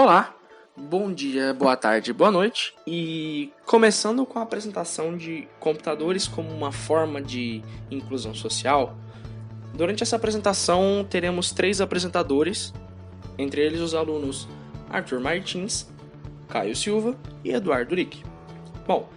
Olá, bom dia, boa tarde, boa noite. E começando com a apresentação de computadores como uma forma de inclusão social, durante essa apresentação teremos 3 apresentadores, entre eles os alunos Arthur Martins, Caio Silva e Eduardo Rick. Bom,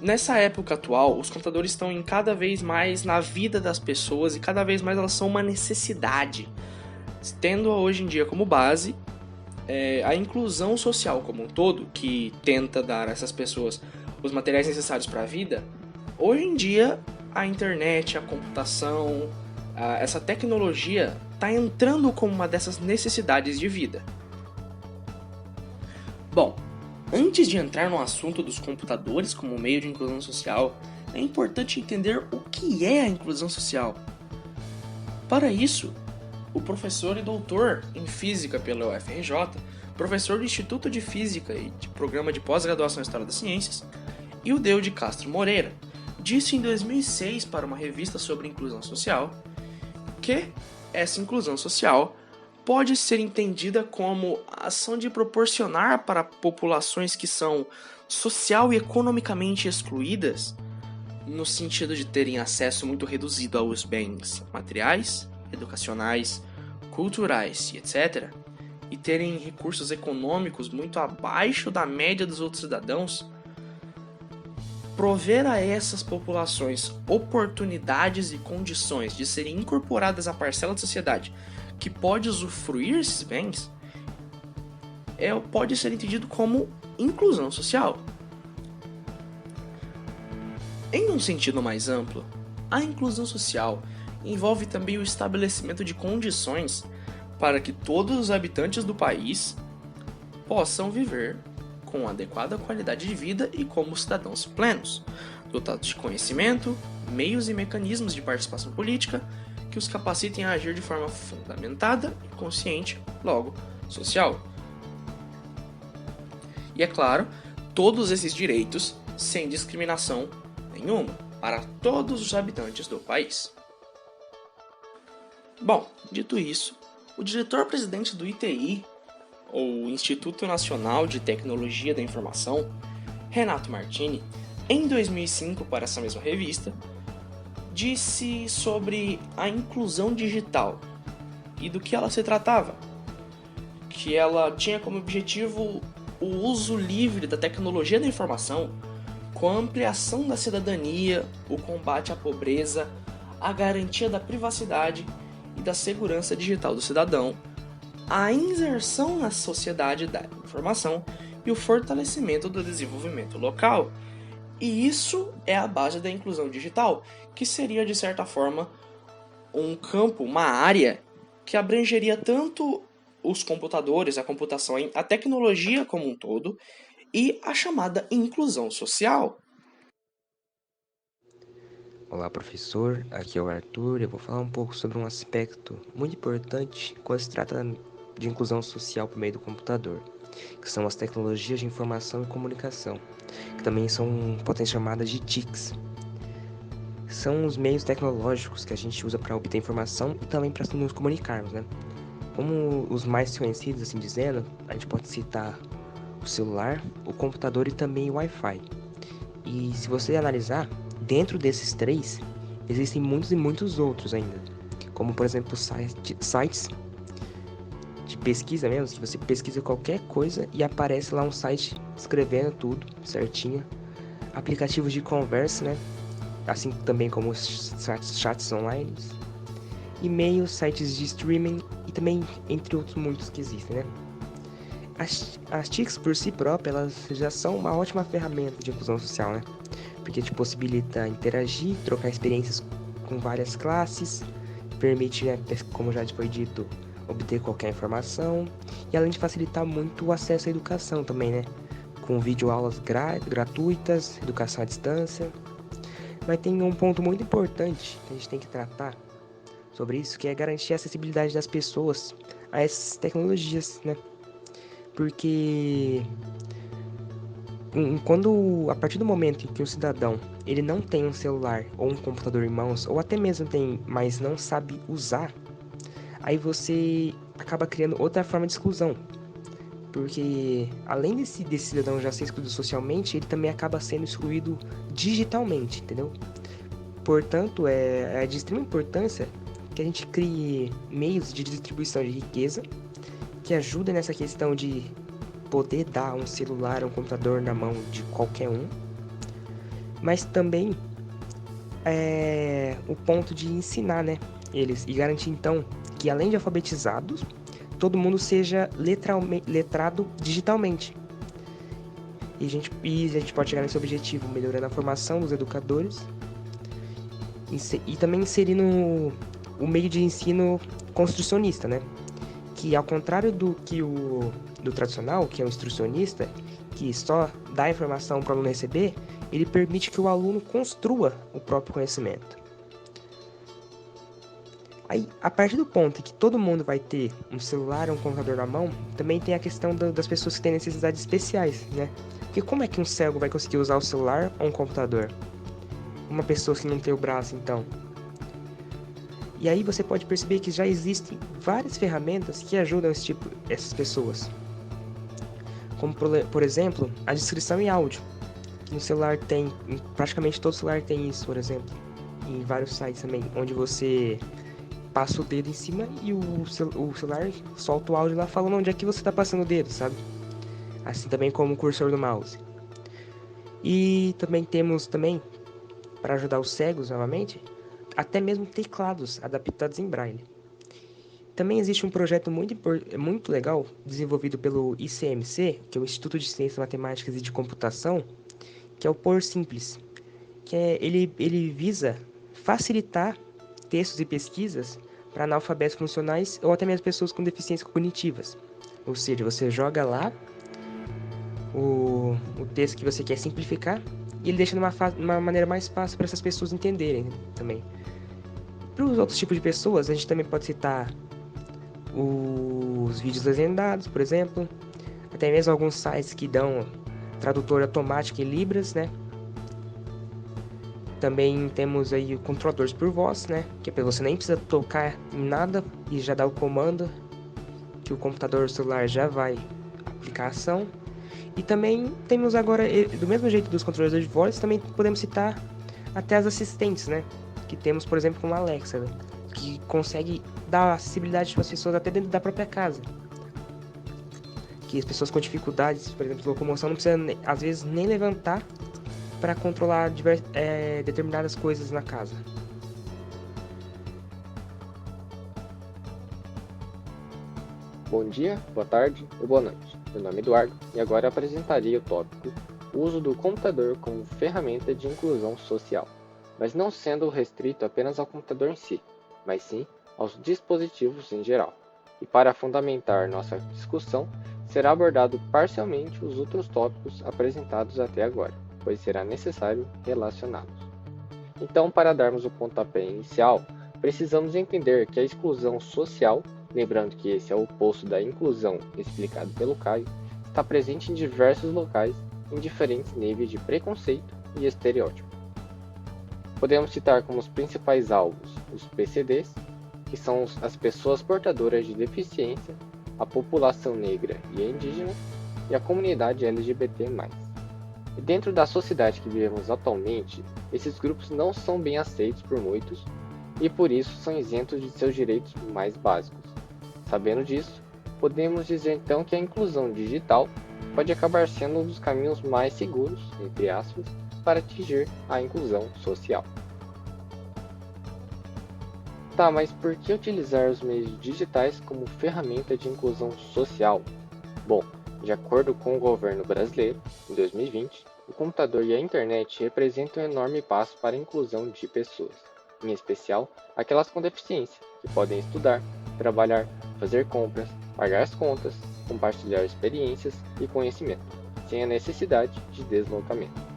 nessa época atual, os computadores estão em cada vez mais na vida das pessoas e cada vez mais elas são uma necessidade, tendo hoje em dia como base a inclusão social como um todo, que tenta dar a essas pessoas os materiais necessários para a vida. Hoje em dia, a internet, a computação, essa tecnologia está entrando como uma dessas necessidades de vida. Bom, antes de entrar no assunto dos computadores como meio de inclusão social, é importante entender o que é a inclusão social. Para isso, o professor e doutor em Física pela UFRJ, professor do Instituto de Física e de Programa de Pós-Graduação em História das Ciências, Ildeu de Castro Moreira, disse em 2006 para uma revista sobre inclusão social que essa inclusão social pode ser entendida como a ação de proporcionar para populações que são social e economicamente excluídas, no sentido de terem acesso muito reduzido aos bens materiais, educacionais, culturais e etc., e terem recursos econômicos muito abaixo da média dos outros cidadãos, prover a essas populações oportunidades e condições de serem incorporadas à parcela da sociedade que pode usufruir esses bens, pode ser entendido como inclusão social. Em um sentido mais amplo, a inclusão social envolve também o estabelecimento de condições para que todos os habitantes do país possam viver com adequada qualidade de vida e como cidadãos plenos, dotados de conhecimento, meios e mecanismos de participação política que os capacitem a agir de forma fundamentada e consciente, logo, social. E é claro, todos esses direitos sem discriminação nenhuma para todos os habitantes do país. Bom, dito isso, o diretor-presidente do ITI, ou Instituto Nacional de Tecnologia da Informação, Renato Martini, em 2005 para essa mesma revista, disse sobre a inclusão digital e do que ela se tratava, que ela tinha como objetivo o uso livre da tecnologia da informação com a ampliação da cidadania, o combate à pobreza, a garantia da privacidade e da segurança digital do cidadão, a inserção na sociedade da informação e o fortalecimento do desenvolvimento local. E isso é a base da inclusão digital, que seria, de certa forma, um campo, uma área que abrangeria tanto os computadores, a computação, a tecnologia como um todo, e a chamada inclusão social. Olá, professor. Aqui é o Arthur. Eu vou falar um pouco sobre um aspecto muito importante quando se trata de inclusão social por meio do computador, que são as tecnologias de informação e comunicação, que também podem ser chamadas de TICs. São os meios tecnológicos que a gente usa para obter informação e também para nos comunicarmos, né? Como os mais conhecidos, assim dizendo, a gente pode citar o celular, o computador e também o Wi-Fi. E se você analisar, dentro desses 3, existem muitos e muitos outros ainda, como por exemplo sites de pesquisa mesmo, que você pesquisa qualquer coisa e aparece lá um site escrevendo tudo certinho, aplicativos de conversa, né? Assim também como os chats online, e-mails, sites de streaming e também entre outros muitos que existem, né? As TICs por si próprias, elas já são uma ótima ferramenta de inclusão social, né? Porque te possibilita interagir, trocar experiências com várias classes, permite, né, como já foi dito, obter qualquer informação, e além de facilitar muito o acesso à educação também, né? Com videoaulas gratuitas, educação à distância. Mas tem um ponto muito importante que a gente tem que tratar sobre isso, que é garantir a acessibilidade das pessoas a essas tecnologias, né? Porque a partir do momento em que o cidadão ele não tem um celular ou um computador em mãos, ou até mesmo tem, mas não sabe usar, aí você acaba criando outra forma de exclusão. Porque além desse cidadão já ser excluído socialmente, ele também acaba sendo excluído digitalmente, entendeu? Portanto, é de extrema importância que a gente crie meios de distribuição de riqueza que ajudem nessa questão de poder dar um celular, um computador na mão de qualquer um, mas também o ponto de ensinar, né, eles e garantir então que além de alfabetizados, todo mundo seja letrado digitalmente. E a gente pode chegar nesse objetivo melhorando a formação dos educadores e também inserindo o meio de ensino construcionista, né? Que ao contrário do tradicional, que é o instrucionista, que só dá a informação para o aluno receber, ele permite que o aluno construa o próprio conhecimento. Aí, a partir do ponto em que todo mundo vai ter um celular ou um computador na mão, também tem a questão das pessoas que têm necessidades especiais, né? Porque como é que um cego vai conseguir usar o celular ou um computador? Uma pessoa que não tem o braço, então. E aí você pode perceber que já existem várias ferramentas que ajudam essas pessoas. Como, por exemplo, a descrição em áudio. Que no celular praticamente todo celular tem isso, por exemplo. Em vários sites também, onde você passa o dedo em cima e o celular solta o áudio lá falando onde é que você está passando o dedo, sabe? Assim também como o cursor do mouse. E também temos para ajudar os cegos novamente, até mesmo teclados adaptados em braille. Também existe um projeto muito legal desenvolvido pelo ICMC, que é o Instituto de Ciências Matemáticas e de Computação, que é o Por Simples, que ele visa facilitar textos e pesquisas para analfabetos funcionais ou até mesmo pessoas com deficiências cognitivas. Ou seja, você joga lá o texto que você quer simplificar e ele deixa de uma maneira mais fácil para essas pessoas entenderem também. Para os outros tipos de pessoas, a gente também pode citar os vídeos legendados, por exemplo, até mesmo alguns sites que dão tradutor automático em Libras, né? Também temos aí controladores por voz, né? Que você nem precisa tocar em nada e já dá o comando que o computador celular já vai aplicar a ação. E também temos agora, do mesmo jeito dos controladores de voz, também podemos citar até as assistentes, né? Que temos, por exemplo, com a Alexa, né? Que consegue dar acessibilidade para as pessoas até dentro da própria casa. Que as pessoas com dificuldades, por exemplo, de locomoção, não precisam, às vezes, nem levantar para controlar determinadas coisas na casa. Bom dia, boa tarde ou boa noite. Meu nome é Eduardo e agora apresentaria o tópico uso do computador como ferramenta de inclusão social, mas não sendo restrito apenas ao computador em si, mas sim aos dispositivos em geral. E para fundamentar nossa discussão, será abordado parcialmente os outros tópicos apresentados até agora, pois será necessário relacioná-los. Então, para darmos o pontapé inicial, precisamos entender que a exclusão social, lembrando que esse é o oposto da inclusão explicado pelo Caio, está presente em diversos locais, em diferentes níveis de preconceito e estereótipo. Podemos citar como os principais alvos os PCDs, que são as pessoas portadoras de deficiência, a população negra e indígena e a comunidade LGBT+. E dentro da sociedade que vivemos atualmente, esses grupos não são bem aceitos por muitos e por isso são isentos de seus direitos mais básicos. Sabendo disso, podemos dizer então que a inclusão digital pode acabar sendo um dos caminhos mais seguros, entre aspas, para atingir a inclusão social. Tá, mas por que utilizar os meios digitais como ferramenta de inclusão social? Bom, de acordo com o governo brasileiro, em 2020, o computador e a internet representam um enorme passo para a inclusão de pessoas, em especial aquelas com deficiência, que podem estudar, trabalhar, fazer compras, pagar as contas, compartilhar experiências e conhecimento, sem a necessidade de deslocamento.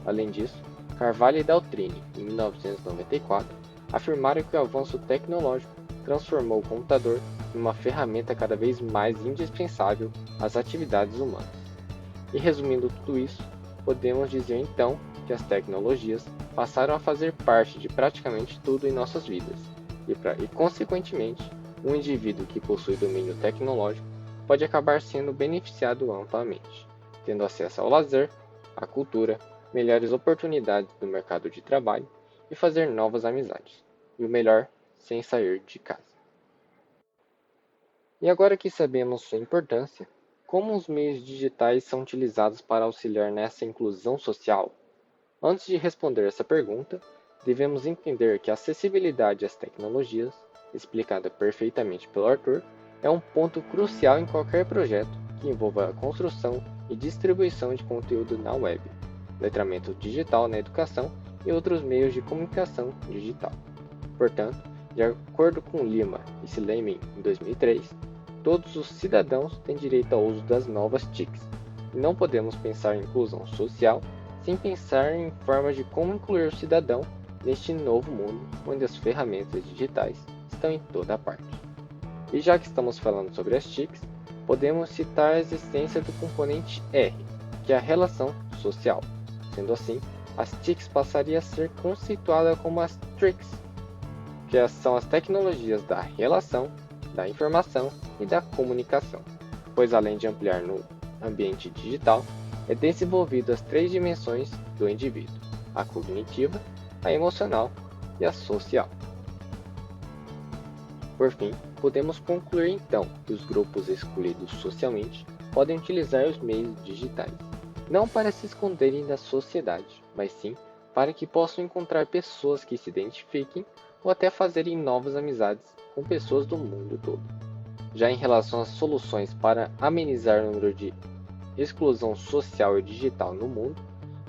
Além disso, Carvalho e Daltrine, em 1994, afirmaram que o avanço tecnológico transformou o computador em uma ferramenta cada vez mais indispensável às atividades humanas. E resumindo tudo isso, podemos dizer então que as tecnologias passaram a fazer parte de praticamente tudo em nossas vidas, e consequentemente, um indivíduo que possui domínio tecnológico pode acabar sendo beneficiado amplamente, tendo acesso ao lazer, à cultura, melhores oportunidades no mercado de trabalho e fazer novas amizades. E o melhor, sem sair de casa. E agora que sabemos sua importância, como os meios digitais são utilizados para auxiliar nessa inclusão social? Antes de responder essa pergunta, devemos entender que a acessibilidade às tecnologias, explicada perfeitamente pelo Arthur, é um ponto crucial em qualquer projeto que envolva a construção e distribuição de conteúdo na web, letramento digital na educação e outros meios de comunicação digital. Portanto, de acordo com Lima e Sleiman em 2003, todos os cidadãos têm direito ao uso das novas TICs, e não podemos pensar em inclusão social sem pensar em formas de como incluir o cidadão neste novo mundo onde as ferramentas digitais estão em toda parte. E já que estamos falando sobre as TICs, podemos citar a existência do componente R, que é a relação social. Sendo assim, as TICs passariam a ser conceituadas como as TRICs, que são as tecnologias da relação, da informação e da comunicação, pois além de ampliar no ambiente digital, é desenvolvido as 3 dimensões do indivíduo, a cognitiva, a emocional e a social. Por fim, podemos concluir então que os grupos excluídos socialmente podem utilizar os meios digitais, não para se esconderem da sociedade, mas sim para que possam encontrar pessoas que se identifiquem ou até fazerem novas amizades com pessoas do mundo todo. Já em relação às soluções para amenizar o número de exclusão social e digital no mundo,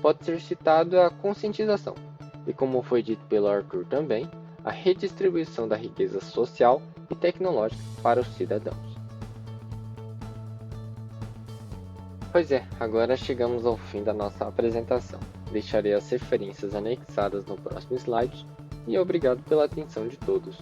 pode ser citado a conscientização, e como foi dito pelo Arthur também, a redistribuição da riqueza social e tecnológica para os cidadãos. Pois é, agora chegamos ao fim da nossa apresentação. Deixarei as referências anexadas no próximo slide e obrigado pela atenção de todos.